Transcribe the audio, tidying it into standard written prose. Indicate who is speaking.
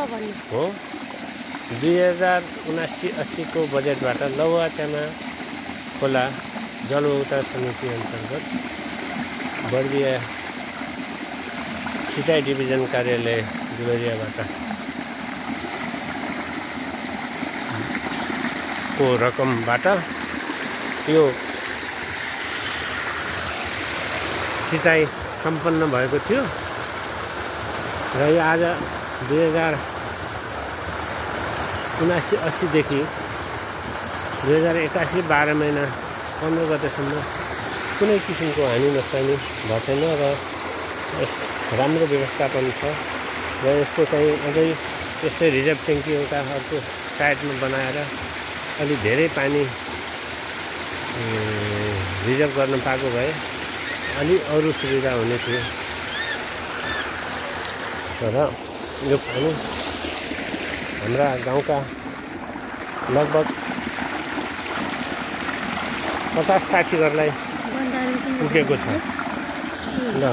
Speaker 1: हो 2079-80 को बजेटबाट लौवाचामा खोला जलउता समिति अन्तर्गत बर्दिया सिँचाइ डिभिजन कार्यालय दुलरियाबाट को रकमबाट यो सिँचाइ सम्पन्न भएको थियो र यो आज 2079-80 देखि 2081 12 महिना 15 गतेसम्म कुनै किसिमको हानि नोक्सानी भएको छैन र राम्रो व्यवस्थापन छ र यसको चाहिँ अझै यस्तै रिजर्भ ट्याङ्की एउटा अर्को साइडमा बनाएर अलि धेरै पानी रिजर्भ गर्न पाएको भए अलि अरू सुविधा हुने थियो तर यो पानी हाम्रा गाउँका लगभग 50-60 घरलाई पुगेको छ ल।